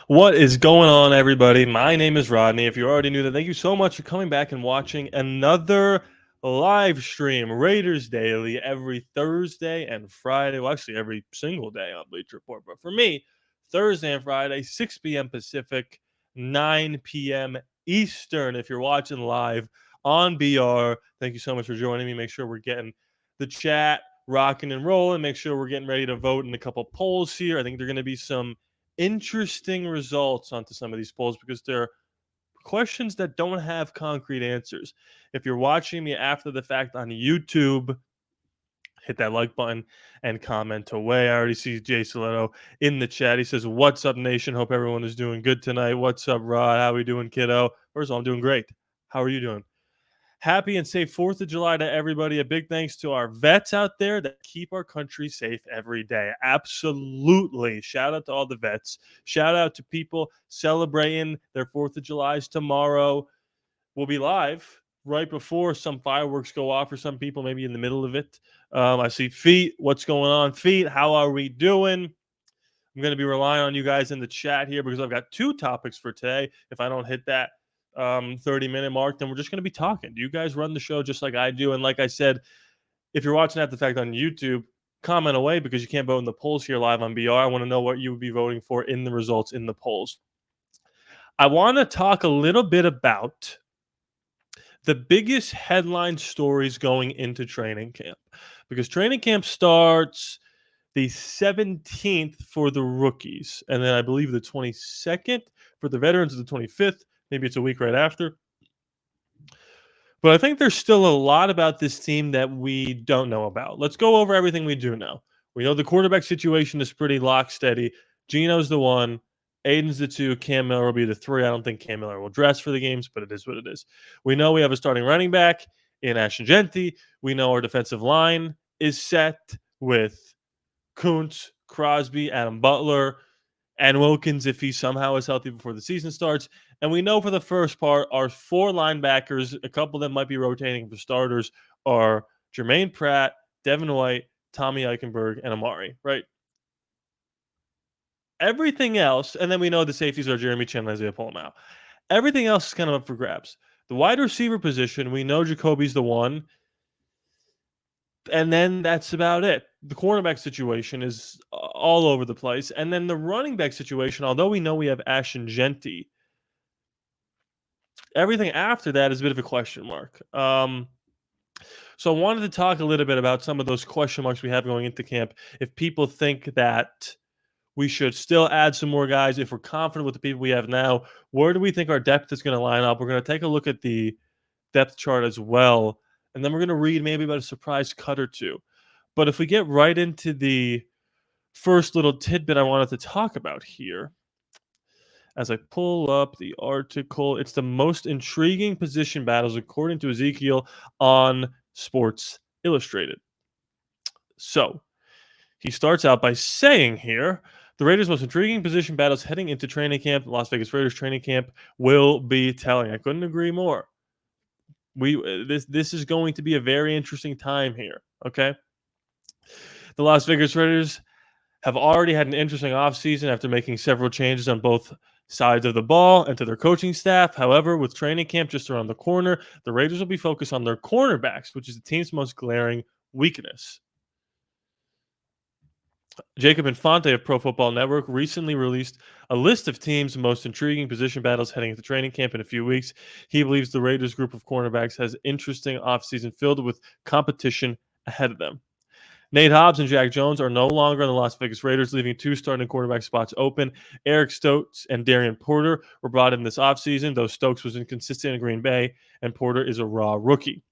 What is going on, everybody? My name is Rodney. If you already knew that, thank you so much for coming back and watching another live stream. Raiders Daily every Thursday and Friday. Well, actually, every single day on Bleacher Report. But for me, Thursday and Friday, 6 p.m. Pacific, 9 p.m. Eastern. If you're watching live on BR, thank you so much for joining me. Make sure we're getting the chat rocking and rolling. Make sure we're getting ready to vote in a couple polls here. I think there are going to be some interesting results onto some of these polls because they're questions that don't have concrete answers. If you're watching me after the fact on YouTube, hit that like button and comment away. I already see Jay Saletto in the chat. He says, "What's up, nation? Hope everyone is doing good tonight. What's up, Rod? How we doing, kiddo?" First of all, I'm doing great. How are you doing? Happy and safe 4th of July to everybody. A big thanks to our vets out there that keep our country safe every day. Absolutely. Shout out to all the vets. Shout out to people celebrating their 4th of July's tomorrow. We'll be live right before some fireworks go off for some people, maybe in the middle of it. I see Feet. What's going on, Feet? How are we doing? I'm going to be relying on you guys in the chat here because I've got two topics for today. If I don't hit that 30-minute mark, then we're just going to be talking. Do you guys run the show just like I do? And like I said, if you're watching at the fact on YouTube, comment away because you can't vote in the polls here live on BR. I want to know what you would be voting for in the results in the polls. I want to talk a little bit about the biggest headline stories going into training camp because training camp starts the 17th for the rookies, and then I believe the 22nd for the veterans, is the 25th. Maybe it's a week right after. But I think there's still a lot about this team that we don't know about. Let's go over everything we do know. We know the quarterback situation is pretty lock steady. Gino's the one. Aiden's the two. Cam Miller will be the three. I don't think Cam Miller will dress for the games, but it is what it is. We know we have a starting running back in Ashton Genty. We know our defensive line is set with Kuntz, Crosby, Adam Butler, and Wilkins if he somehow is healthy before the season starts. And we know for the first part, our four linebackers, a couple of them might be rotating for starters, are Jermaine Pratt, Devin White, Tommy Eichenberg, and Amari, right? Everything else, and then we know the safeties are Jeremy Chin and Isaiah Polamalu. Everything else is kind of up for grabs. The wide receiver position, we know Jacoby's the one. And then that's about it. The cornerback situation is all over the place. And then the running back situation, although we know we have Ashton Genty, everything after that is a bit of a question mark. So I wanted to talk a little bit about some of those question marks we have going into camp. If people think that we should still add some more guys, if we're confident with the people we have now, where do we think our depth is going to line up? We're going to take a look at the depth chart as well. And then we're going to read maybe about a surprise cut or two. But if we get right into the first little tidbit I wanted to talk about here, as I pull up the article, it's the most intriguing position battles according to Ezekiel on Sports Illustrated. So he starts out by saying here, the Raiders' most intriguing position battles heading into training camp, Las Vegas Raiders training camp, will be telling. I couldn't agree more. This is going to be a very interesting time here, okay? The Las Vegas Raiders have already had an interesting offseason after making several changes on both sides of the ball and to their coaching staff. However, with training camp just around the corner, the Raiders will be focused on their cornerbacks, which is the team's most glaring weakness. Jacob Infante of Pro Football Network recently released a list of teams' most intriguing position battles heading into training camp in a few weeks. He believes the Raiders group of cornerbacks has interesting offseason filled with competition ahead of them. Nate Hobbs and Jack Jones are no longer in the Las Vegas Raiders, leaving two starting quarterback spots open. Eric Stokes and Darian Porter were brought in this offseason, though Stokes was inconsistent in Green Bay and Porter is a raw rookie.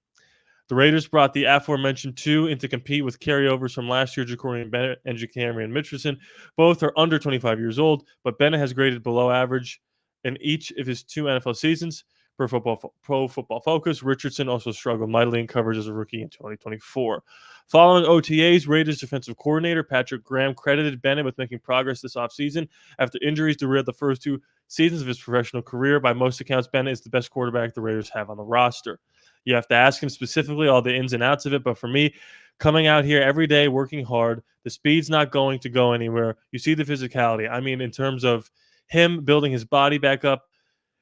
The Raiders brought the aforementioned two in to compete with carryovers from last year, Jacorian Bennett and Jacarian Mitchison. Both are under 25 years old, but Bennett has graded below average in each of his two NFL seasons. Pro Football Focus, Richardson also struggled mightily in coverage as a rookie in 2024. Following OTAs, Raiders defensive coordinator Patrick Graham credited Bennett with making progress this offseason after injuries derailed the first two seasons of his professional career. By most accounts, Bennett is the best quarterback the Raiders have on the roster. You have to ask him specifically all the ins and outs of it. But for me, coming out here every day, working hard, the speed's not going to go anywhere. You see the physicality. I mean, in terms of him building his body back up.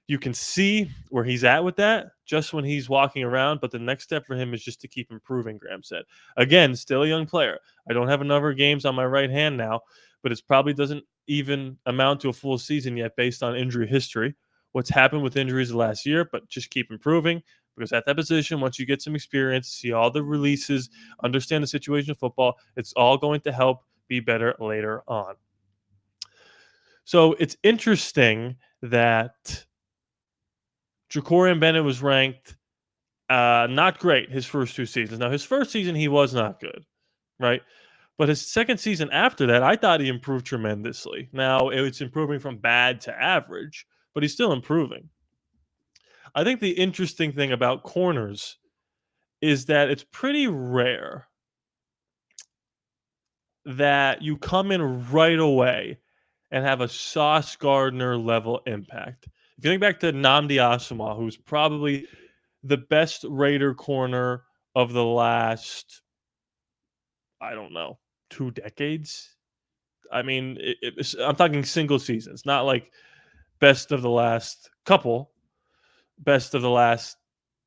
You can see where he's at with that just when he's walking around. But the next step for him is just to keep improving, Graham said. Again, still a young player. I don't have a number of games on my right hand now, but it probably doesn't even amount to a full season yet based on injury history. What's happened with injuries the last year, but just keep improving because at that position, once you get some experience, see all the releases, understand the situation of football, it's all going to help be better later on. So it's interesting that Jacorian Bennett was ranked not great his first two seasons. Now, his first season, he was not good, right? But his second season after that, I thought he improved tremendously. Now, it's improving from bad to average, but he's still improving. I think the interesting thing about corners is that it's pretty rare that you come in right away and have a Sauce Gardner level impact. If you think back to Nnamdi Asomugha, who's probably the best Raider corner of the last, I don't know, 2 decades. I mean, I'm talking single seasons, not like best of the last couple, best of the last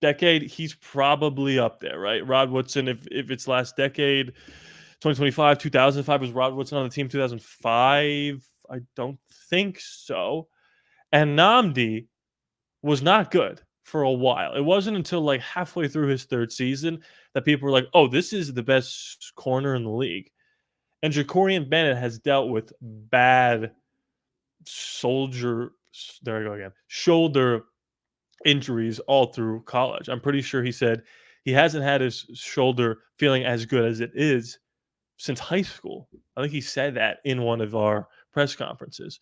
decade. He's probably up there, right? Rod Woodson, if it's last decade, 2025, 2005, was Rod Woodson on the team 2005? I don't think so. And Namdi was not good for a while. It wasn't until like halfway through his third season that people were like, "Oh, this is the best corner in the league." And Jacorian Bennett has dealt with bad soldier. There I go again. Shoulder injuries all through college. I'm pretty sure he said he hasn't had his shoulder feeling as good as it is since high school. I think he said that in one of our press conferences.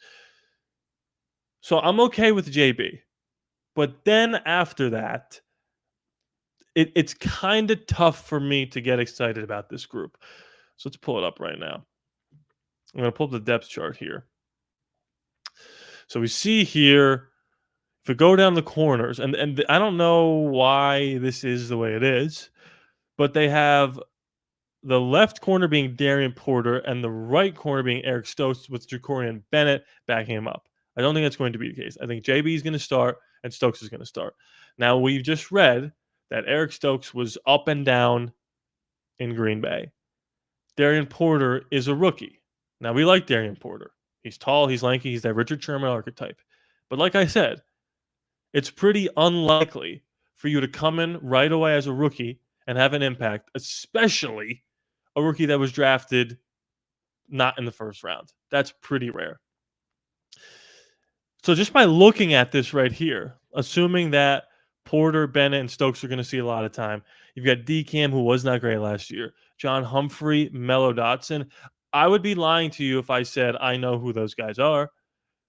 So I'm okay with JB. But then after that, it's kind of tough for me to get excited about this group. So let's pull it up right now. I'm going to pull up the depth chart here. So we see here, if we go down the corners, and I don't know why this is the way it is, but they have the left corner being Darian Porter and the right corner being Eric Stokes with Jacorian Bennett backing him up. I don't think that's going to be the case. I think JB is going to start and Stokes is going to start. Now, we've just read that Eric Stokes was up and down in Green Bay. Darian Porter is a rookie. Now, we like Darian Porter. He's tall, he's lanky, he's that Richard Sherman archetype. But like I said, it's pretty unlikely for you to come in right away as a rookie and have an impact, especially a rookie that was drafted not in the first round. That's pretty rare. So just by looking at this right here, assuming that Porter, Bennett, and Stokes are going to see a lot of time, you've got DCam, who was not great last year, John Humphrey, Mello Dotson. I would be lying to you if I said I know who those guys are.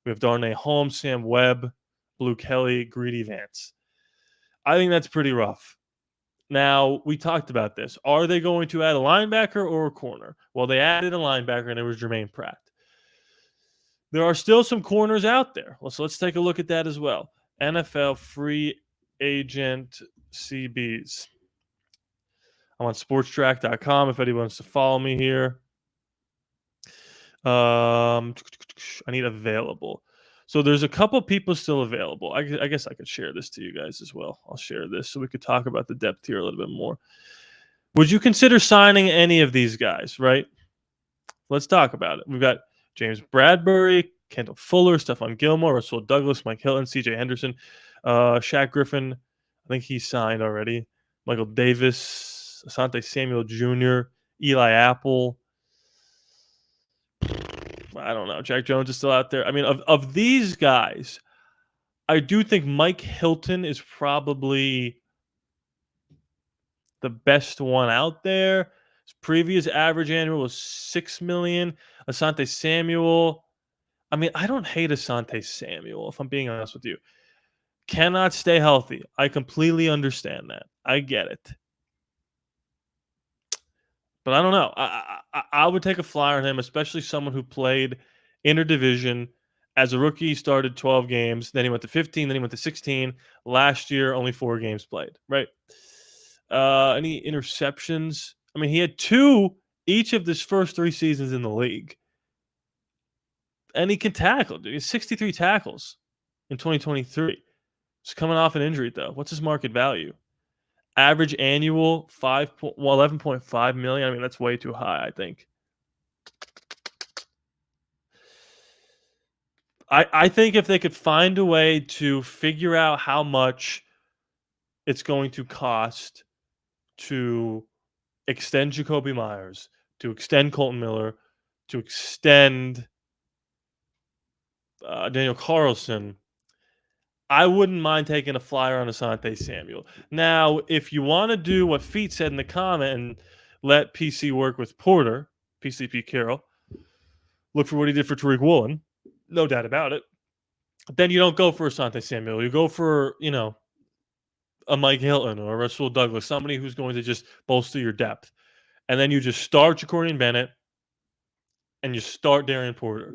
We have Darnay Holmes, Sam Webb, Blue Kelly, Greedy Vance. I think that's pretty rough. Now, we talked about this. Are they going to add a linebacker or a corner? Well, they added a linebacker, and it was Jermaine Pratt. There are still some corners out there. So let's take a look at that as well. NFL free agent CBs. I'm on sportstrack.com if anyone wants to follow me here. I need available. So there's a couple people still available. I guess I could share this to you guys as well. I'll share this so we could talk about the depth here a little bit more. Would you consider signing any of these guys, right? Let's talk about it. We've got James Bradbury, Kendall Fuller, Stephon Gilmore, Russell Douglas, Mike Hilton, CJ Henderson, Shaq Griffin. I think he signed already. Michael Davis, Asante Samuel Jr., Eli Apple. I don't know. Jack Jones is still out there. I mean, of these guys, I do think Mike Hilton is probably the best one out there. His previous average annual was $6 million. Asante Samuel. I mean, I don't hate Asante Samuel, if I'm being honest with you. Cannot stay healthy. I completely understand that. I get it. But I don't know. I would take a flyer on him, especially someone who played interdivision as a rookie. He started 12 games, then he went to 15, then he went to 16. Last year, only 4 games played. Right? Any interceptions? I mean, he had 2 each of his first 3 seasons in the league. And he can tackle, dude. He has 63 tackles in 2023. He's coming off an injury, though. What's his market value? Average annual 11.5 million. I mean, that's way too high, I think. I think if they could find a way to figure out how much it's going to cost to extend Jacoby Myers, to extend Colton Miller, to extend Daniel Carlson, I wouldn't mind taking a flyer on Asante Samuel. Now, if you want to do what Feet said in the comment and let PC work with Porter, PCP Carroll, look for what he did for Tariq Woolen, no doubt about it. Then you don't go for Asante Samuel. You go for, a Mike Hilton or a Rasul Douglas, somebody who's going to just bolster your depth. And then you just start Jacorian Bennett and you start Darian Porter.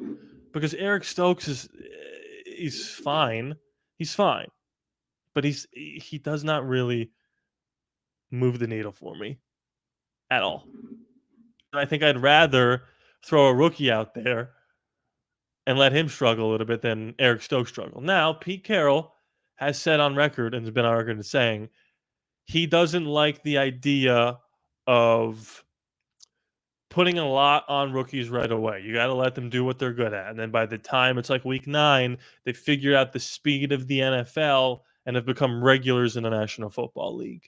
Because Eric Stokes he's fine. He's fine. But he does not really move the needle for me at all. And I think I'd rather throw a rookie out there and let him struggle a little bit than Eric Stokes struggle. Now, Pete Carroll has said on record and has been on record saying he doesn't like the idea of putting a lot on rookies right away. You got to let them do what they're good at. And then by the time it's like week 9, they figure out the speed of the NFL and have become regulars in the National Football League.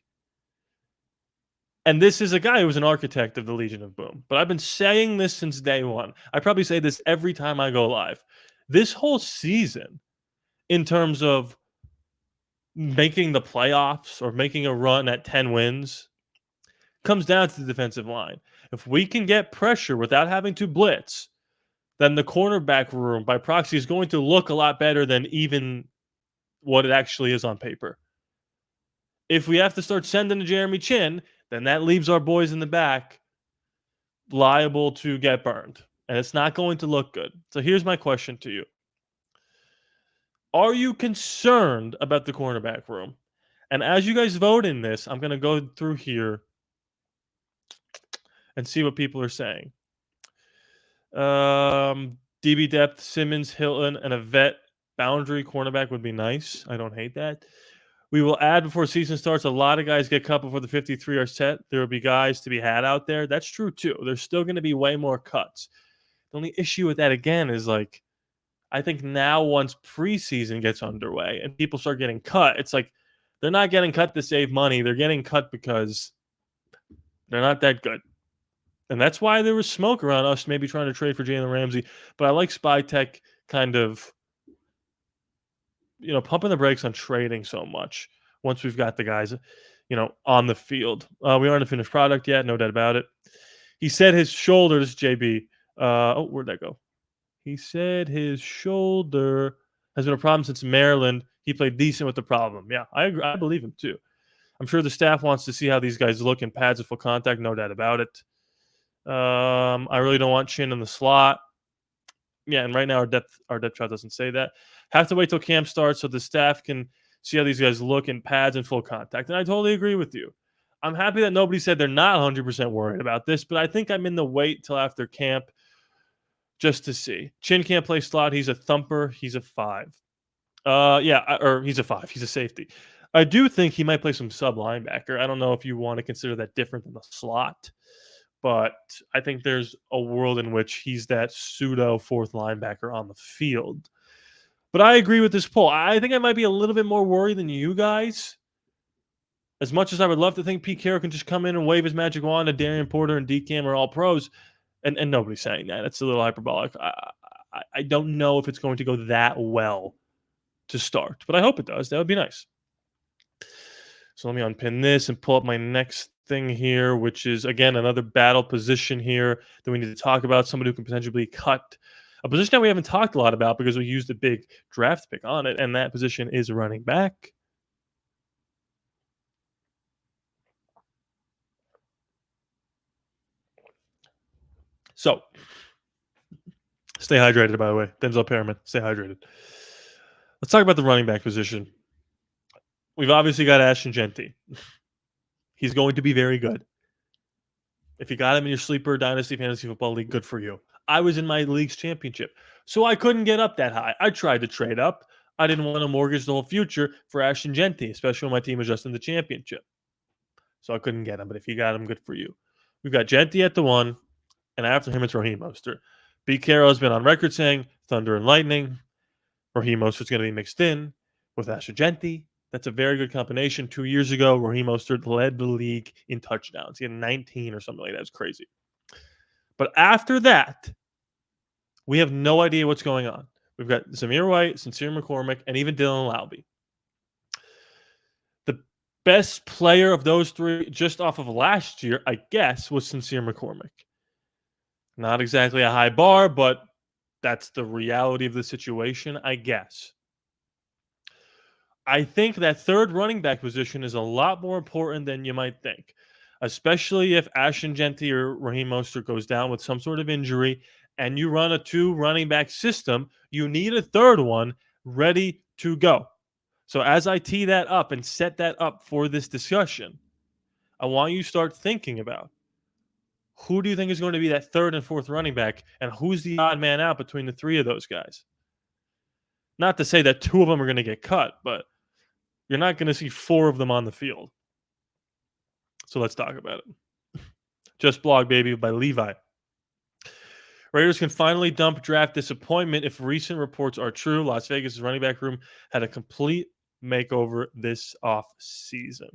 And this is a guy who was an architect of the Legion of Boom. But I've been saying this since day one. I probably say this every time I go live. This whole season, in terms of making the playoffs or making a run at 10 wins, comes down to the defensive line. If we can get pressure without having to blitz, then the cornerback room by proxy is going to look a lot better than even what it actually is on paper. If we have to start sending to Jeremy Chin, then that leaves our boys in the back liable to get burned. And it's not going to look good. So here's my question to you. Are you concerned about the cornerback room? And as you guys vote in this, I'm going to go through here and see what people are saying. DB depth, Simmons, Hilton, and a vet boundary cornerback would be nice. I don't hate that. We will add before season starts. A lot of guys get cut before the 53 are set. There will be guys to be had out there. That's true too. There's still going to be way more cuts. The only issue with that again is like, I think now once preseason gets underway and people start getting cut, it's like they're not getting cut to save money. They're getting cut because they're not that good. And that's why there was smoke around us maybe trying to trade for Jalen Ramsey. But I like Spy Tech kind of, pumping the brakes on trading so much once we've got the guys, on the field. We aren't a finished product yet, no doubt about it. He said his shoulder, this is JB. Where'd that go? He said his shoulder has been a problem since Maryland. He played decent with the problem. Yeah, I agree. I believe him too. I'm sure the staff wants to see how these guys look in pads of full contact, no doubt about it. I really don't want Chin in the slot. Yeah, and right now our depth chart doesn't say that. Have to wait till camp starts so the staff can see how these guys look in pads and full contact. And I totally agree with you. I'm happy that nobody said they're not 100% worried about this, but I think I'm in the wait till after camp just to see. Chin can't play slot. He's a thumper. He's a 5. He's a 5. He's a safety. I do think he might play some sub linebacker. I don't know if you want to consider that different than the slot. But I think there's a world in which he's that pseudo fourth linebacker on the field. But I agree with this poll. I think I might be a little bit more worried than you guys. As much as I would love to think Pete Carroll can just come in and wave his magic wand and Darian Porter and DCAM are all pros, and nobody's saying that. It's a little hyperbolic. I don't know if it's going to go that well to start, but I hope it does. That would be nice. So let me unpin this and pull up my next thing here, which is, again, another battle position here that we need to talk about. Somebody who can potentially be cut. A position that we haven't talked a lot about because we used a big draft pick on it, and that position is running back. So, stay hydrated, by the way. Denzel Perriman, stay hydrated. Let's talk about the running back position. We've obviously got Ashton Genty. He's going to be very good. If you got him in your sleeper dynasty fantasy football league, good for you. I was in my league's championship. So I couldn't get up that high. I tried to trade up. I didn't want to mortgage the whole future for Ashton Genty, especially when my team was just in the championship. So I couldn't get him. But if you got him, good for you. We've got Genty at the 1, and after him, it's Raheem Mostert. Pete Carroll has been on record saying thunder and lightning. Raheem Mostert's going to be mixed in with Ashton Genty. That's a very good combination. 2 years ago, Raheem Mostert led the league in touchdowns. He had 19 or something like that. It's crazy. But after that, we have no idea what's going on. We've got Zamir White, Sincere McCormick, and even Dylan Laube. The best player of those three, just off of last year, I guess, was Sincere McCormick. Not exactly a high bar, but that's the reality of the situation, I guess. I think that third running back position is a lot more important than you might think, especially if Ashton Genty or Raheem Mostert goes down with some sort of injury and you run a 2 running back system. You need a third one ready to go. So as I tee that up and set that up for this discussion, I want you to start thinking about who do you think is going to be that third and fourth running back, and who's the odd man out between the three of those guys? Not to say that 2 of them are going to get cut, but you're not going to see 4 of them on the field. So let's talk about it. Just Blog Baby by Levi. Raiders can finally dump draft disappointment if recent reports are true. Las Vegas' running back room had a complete makeover this offseason.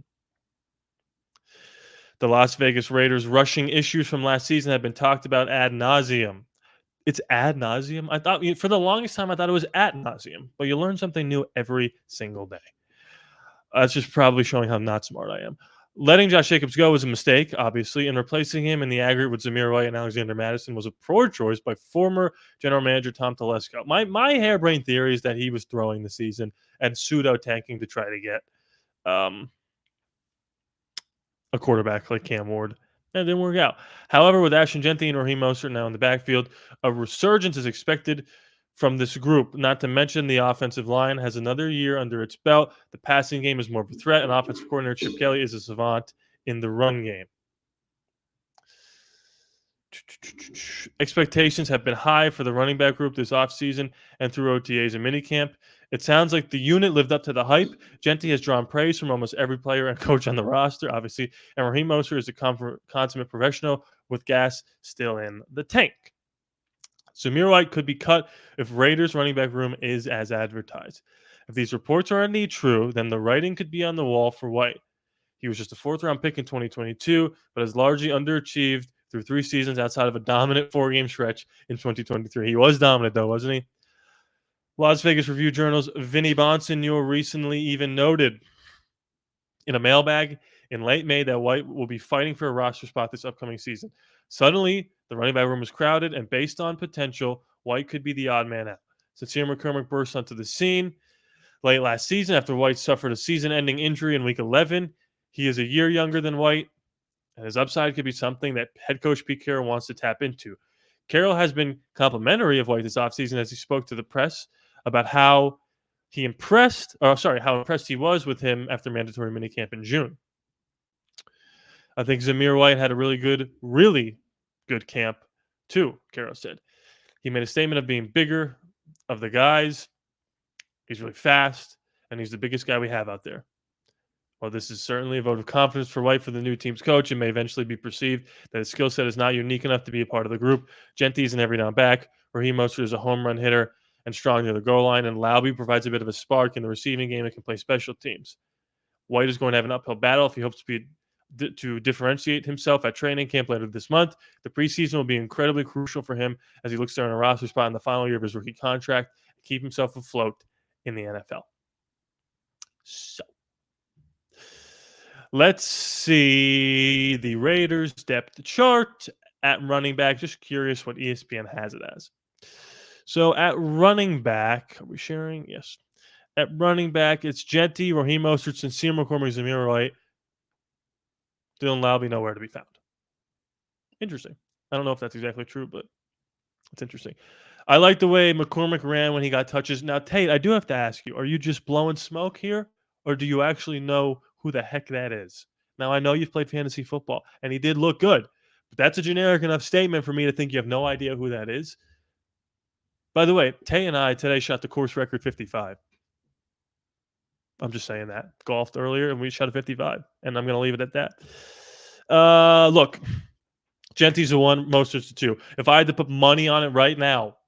The Las Vegas Raiders' rushing issues from last season have been talked about ad nauseum. It's ad nauseum? I thought for the longest time I thought it was at nauseum, but you learn something new every single day. That's just probably showing how not smart I am. Letting Josh Jacobs go was a mistake, obviously, and replacing him in the aggregate with Zamir White and Alexander Madison was a poor choice by former general manager Tom Telesco. My harebrained theory is that he was throwing the season and pseudo tanking to try to get a quarterback like Cam Ward. And it didn't work out. However, with Ashton Genty and Raheem Mostert now in the backfield, a resurgence is expected from this group. Not to mention the offensive line has another year under its belt. The passing game is more of a threat, and offensive coordinator Chip Kelly is a savant in the run game. Expectations have been high for the running back group this offseason and through OTAs and minicamp. It sounds like the unit lived up to the hype. Genty has drawn praise from almost every player and coach on the roster, obviously, and Raheem Mostert is a consummate professional with gas still in the tank. Zamir White could be cut if Raiders running back room is as advertised. If these reports are indeed true, then the writing could be on the wall for White. He was just a 4th-round pick in 2022, but has largely underachieved through 3 seasons outside of a dominant 4-game stretch in 2023. He was dominant, though, wasn't he? Las Vegas Review-Journal's Vinny Bonsignor recently even noted in a mailbag in late May that White will be fighting for a roster spot this upcoming season. Suddenly, the running back room is crowded, and based on potential, White could be the odd man out. Sincere McCormick burst onto the scene late last season after White suffered a season-ending injury in Week 11. He is a year younger than White, and his upside could be something that head coach Pete Carroll wants to tap into. Carroll has been complimentary of White this offseason as he spoke to the press about how impressed he was with him after mandatory minicamp in June. I think Zamir White had a really good camp too, Carroll said. He made a statement of being bigger of the guys. He's really fast, and he's the biggest guy we have out there. While this is certainly a vote of confidence for White for the new team's coach, it may eventually be perceived that his skill set is not unique enough to be a part of the group. Genty is an every down back. Raheem Mostert is a home run hitter and strong near the goal line, and Laube provides a bit of a spark in the receiving game and can play special teams. White is going to have an uphill battle if he hopes to differentiate himself at training camp later this month. The preseason will be incredibly crucial for him as he looks to earn a roster spot in the final year of his rookie contract and keep himself afloat in the NFL. So, let's see the Raiders depth chart at running back. Just curious what ESPN has it as. So at running back, are we sharing? Yes. At running back, it's Genty, Raheem Mostert, Sincere McCormick, Zamir White, Dylan Laube nowhere to be found. Interesting. I don't know if that's exactly true, but it's interesting. I like the way McCormick ran when he got touches. Now, Tate, I do have to ask you, are you just blowing smoke here, or do you actually know who the heck that is? Now, I know you've played fantasy football, and he did look good, but that's a generic enough statement for me to think you have no idea who that is. By the way, Tay and I today shot the course record 55. I'm just saying that. Golfed earlier and we shot a 55, and I'm going to leave it at that. Look, Genty's a 1, Mostert's a 2. If I had to put money on it right now,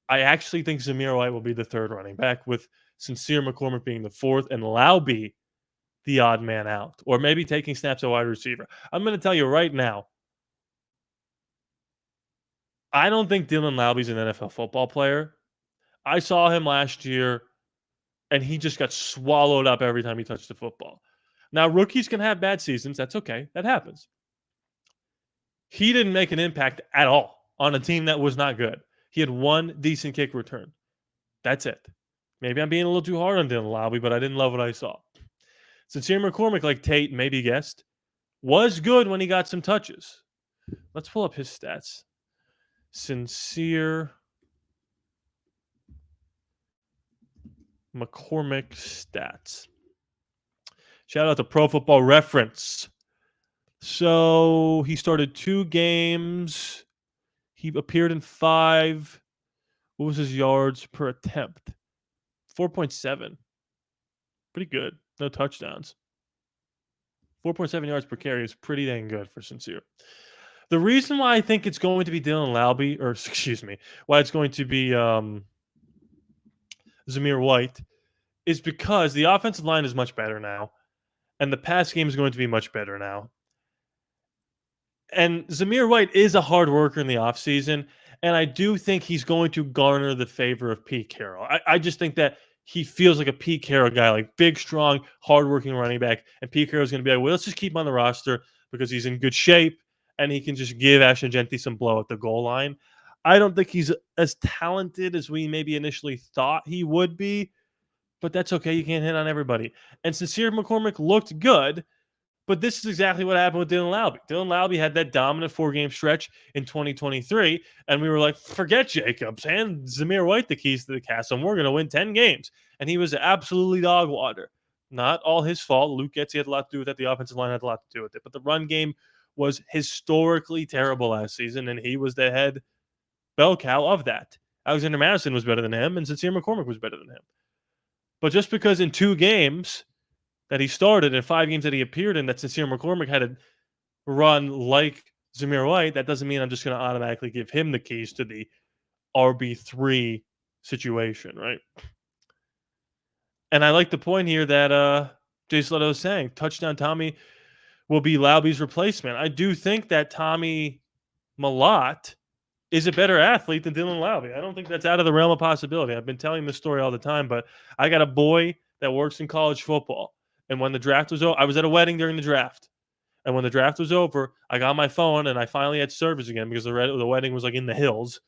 I actually think Zamir White will be the third running back, with Sincere McCormick being the fourth and Laube the odd man out, or maybe taking snaps at wide receiver. I'm going to tell you right now, I don't think Dylan Laube's an NFL football player. I saw him last year, and he just got swallowed up every time he touched the football. Now, rookies can have bad seasons. That's okay. That happens. He didn't make an impact at all on a team that was not good. He had one decent kick return. That's it. Maybe I'm being a little too hard on Dylan Laube, but I didn't love what I saw. Sincere McCormick, like Tate maybe guessed, was good when he got some touches. Let's pull up his stats. Sincere McCormick stats. Shout out to Pro Football Reference. So he started 2 games. He appeared in 5. What was his yards per attempt? 4.7. Pretty good. No touchdowns. 4.7 yards per carry is pretty dang good for Sincere. The reason why I think it's going to be Dylan Laube, or excuse me, why it's going to be Zamir White, is because the offensive line is much better now, and the pass game is going to be much better now. And Zamir White is a hard worker in the offseason, and I do think he's going to garner the favor of Pete Carroll. I just think that he feels like a Pete Carroll guy, like big, strong, hardworking running back, and Pete Carroll's going to be like, well, let's just keep him on the roster because he's in good shape, and he can just give Ashton Genty some blow at the goal line. I don't think he's as talented as we maybe initially thought he would be, but that's okay. You can't hit on everybody. And Sincere McCormick looked good, but this is exactly what happened with Dylan Laube. Dylan Laube had that dominant 4-game stretch in 2023, and we were like, forget Jacobs, hand Zamir White the keys to the castle, and we're going to win 10 games. And he was absolutely dog water. Not all his fault. Luke Getsy had a lot to do with it. The offensive line had a lot to do with it. But the run game was historically terrible last season, and he was the head bell cow of that. Alexander Madison was better than him, and Sincere McCormick was better than him. But just because in 2 games that he started and 5 games that he appeared in that Sincere McCormick had to run like Zamir White, that doesn't mean I'm just going to automatically give him the keys to the RB3 situation, right? And I like the point here that Jason Leto was saying, touchdown Tommy will be Laube's replacement. I do think that Tommy Malott is a better athlete than Dylan Laube. I don't think that's out of the realm of possibility. I've been telling this story all the time, but I got a boy that works in college football. And when the draft was over, I was at a wedding during the draft. And when the draft was over, I got my phone and I finally had service again because the wedding was like in the hills.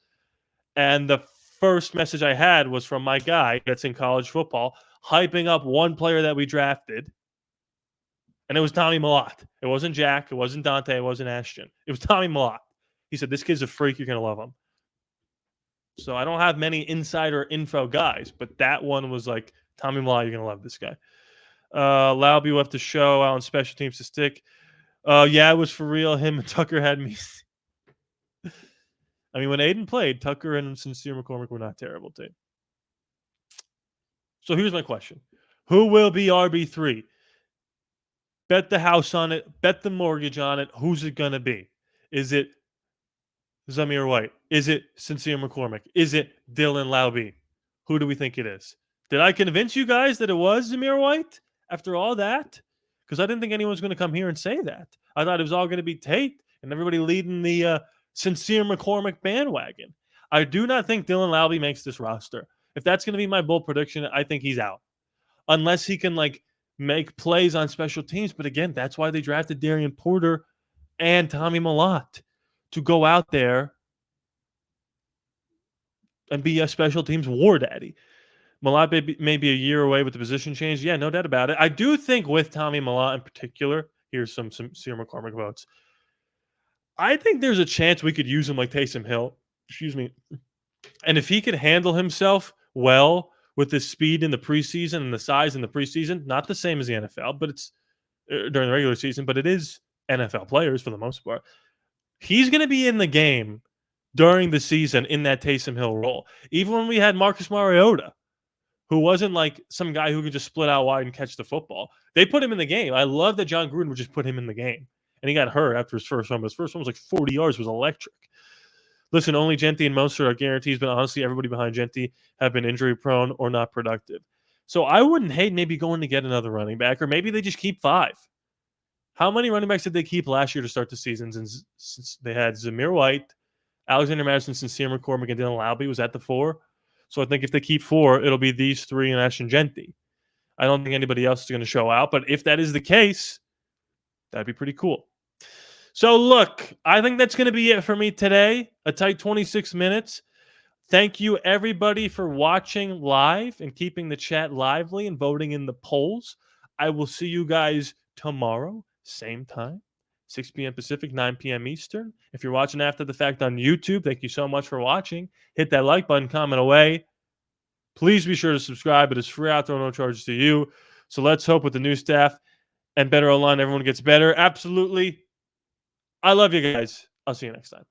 And the first message I had was from my guy that's in college football, hyping up one player that we drafted. And it was Tommy Malott. It wasn't Jack. It wasn't Dante. It wasn't Ashton. It was Tommy Malott. He said, this kid's a freak. You're going to love him. So I don't have many insider info guys, but that one was like, Tommy Malott, you're going to love this guy. Laube will have to show out on special teams to stick. Yeah, it was for real. Him and Tucker had me. I mean, when Aiden played, Tucker and Sincere McCormick were not terrible, too. So here's my question. Who will be RB3? Bet the house on it. Bet the mortgage on it. Who's it going to be? Is it Zamir White? Is it Sincere McCormick? Is it Dylan Laube? Who do we think it is? Did I convince you guys that it was Zamir White after all that? Because I didn't think anyone was going to come here and say that. I thought it was all going to be Tate and everybody leading the Sincere McCormick bandwagon. I do not think Dylan Laube makes this roster. If that's going to be my bold prediction, I think he's out. Unless he can make plays on special teams. But again, that's why they drafted Darian Porter and Tommy Malott, to go out there and be a special teams war daddy. Malott may be a year away with the position change. Yeah, no doubt about it. I do think with Tommy Malott in particular, here's some Sincere McCormick votes. I think there's a chance we could use him like Taysom Hill. Excuse me. And if he could handle himself well with the speed in the preseason and the size in the preseason, not the same as the NFL, but it's during the regular season, but it is NFL players for the most part. He's going to be in the game during the season in that Taysom Hill role. Even when we had Marcus Mariota, who wasn't like some guy who could just split out wide and catch the football. They put him in the game. I love that John Gruden would just put him in the game. And he got hurt after his first one. His first one was like 40 yards, was electric. Listen, only Genti and Mostert are guarantees, but honestly, everybody behind Genti have been injury prone or not productive. So I wouldn't hate maybe going to get another running back, or maybe they just keep 5. How many running backs did they keep last year to start the season? Since they had Zamir White, Alexander Madison, Sincere McCormick, and Dylan Laube was at the 4. So I think if they keep 4, it'll be these 3 and Ashton Genti. I don't think anybody else is going to show out, but if that is the case, that'd be pretty cool. So look, I think that's going to be it for me today. A tight 26 minutes. Thank you everybody for watching live and keeping the chat lively and voting in the polls. I will see you guys tomorrow, same time, 6 p.m. Pacific, 9 p.m. Eastern. If you're watching after the fact on YouTube, thank you so much for watching. Hit that like button, comment away. Please be sure to subscribe. It is free out there, no charges to you. So let's hope with the new staff and better online, everyone gets better. Absolutely. I love you guys. I'll see you next time.